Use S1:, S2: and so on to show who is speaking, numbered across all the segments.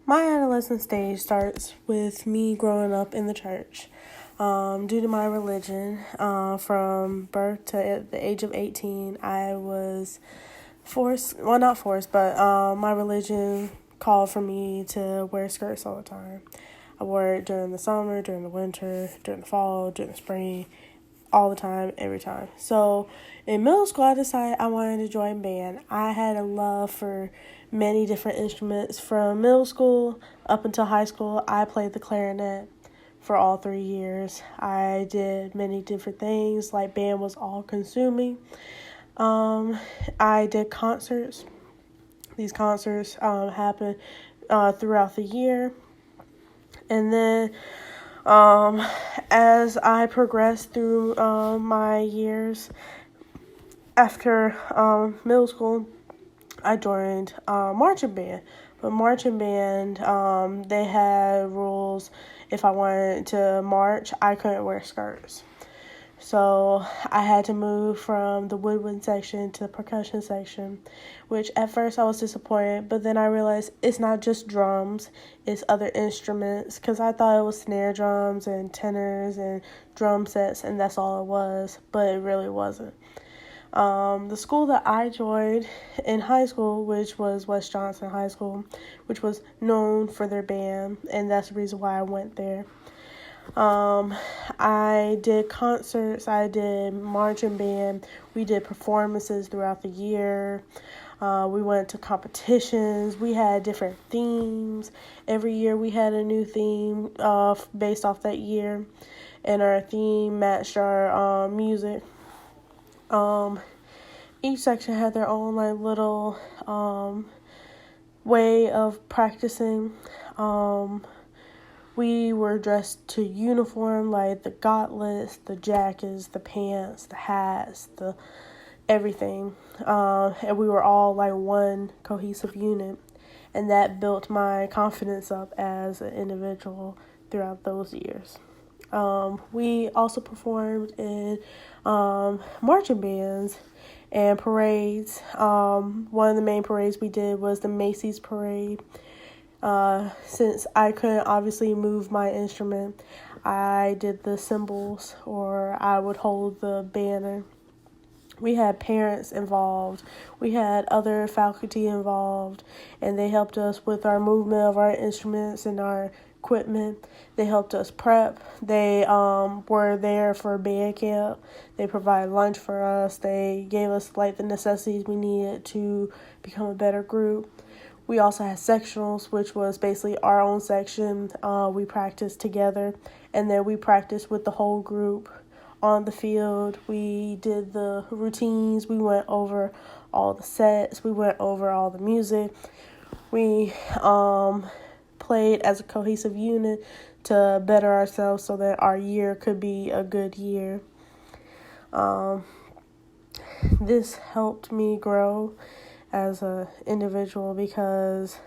S1: My adolescent stage starts with me growing up in the church. Due to my religion, from birth to the age of 18, I was forced, well, not forced, but my religion called for me to wear skirts all the time. I wore it during the summer, during the winter, during the fall, during the spring, all the time, every time. So in middle school, I decided I wanted to join band. I had a love for many different instruments. From middle school up until high school, I played the clarinet for all 3 years. I did many different things, like band was all consuming. I did concerts. These concerts happened throughout the year. And then as I progressed through my years after middle school, I joined marching band. But marching band, they had rules. If I wanted to march, I couldn't wear skirts. So I had to move from the woodwind section to the percussion section, which at first I was disappointed, but then I realized it's not just drums, it's other instruments, because I thought it was snare drums and tenors and drum sets, and that's all it was, but it really wasn't. The school that I joined in high school, which was West Johnson High School, which was known for their band, and that's the reason why I went there. I did concerts, I did marching band, we did performances throughout the year, we went to competitions, we had different themes. Every year we had a new theme based off that year, and our theme matched our music. Each section had their own little way of practicing. We were dressed to uniform, like the gauntlets, the jackets, the pants, the hats, the everything. And we were all like one cohesive unit. And that built my confidence up as an individual throughout those years. We also performed in marching bands and parades. One of the main parades we did was the Macy's parade. Since I couldn't obviously move my instrument, I did the cymbals, or I would hold the banner. We had parents involved. We had other faculty involved, and they helped us with our movement of our instruments and our equipment. They helped us prep. They were there for band camp. They provided lunch for us. They gave us the necessities we needed to become a better group. We also had sectionals, which was basically our own section. We practiced together, and then we practiced with the whole group on the field. We did the routines. We went over all the sets. We went over all the music. We played as a cohesive unit to better ourselves so that our year could be a good year. This helped me grow as an individual because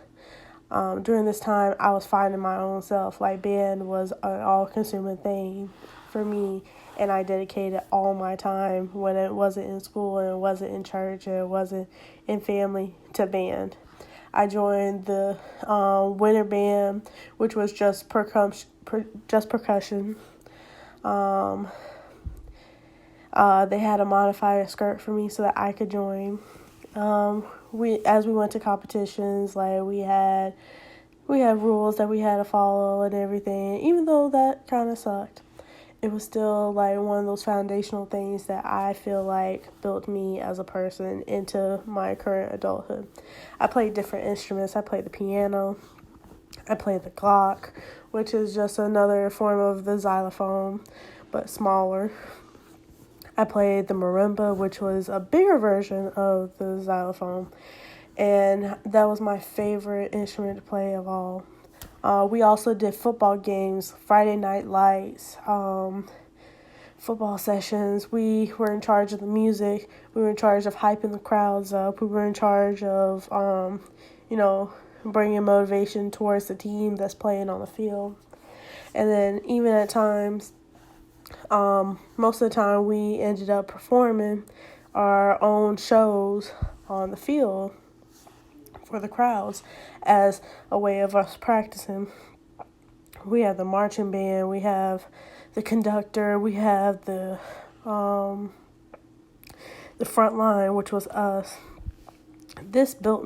S1: during this time I was finding my own self. Band was an all-consuming thing for me, and I dedicated all my time when it wasn't in school and it wasn't in church and it wasn't in family to band. I joined the winter band, which was just percussion. They had to modify a skirt for me so that I could join. As we went to competitions, we had rules that we had to follow and everything. Even though that kind of sucked, it was still one of those foundational things that I feel built me as a person into my current adulthood. I played different instruments. I played the piano. I played the Glock, which is just another form of the xylophone, but smaller. I played the marimba, which was a bigger version of the xylophone, and that was my favorite instrument to play of all. We also did football games, Friday night lights, football sessions. We were in charge of the music. We were in charge of hyping the crowds up. We were in charge of, bringing motivation towards the team that's playing on the field. And then even at times, most of the time we ended up performing our own shows on the field for the crowds as a way of us practicing. We have the marching band, we have the conductor, we have the front line, which was us. This built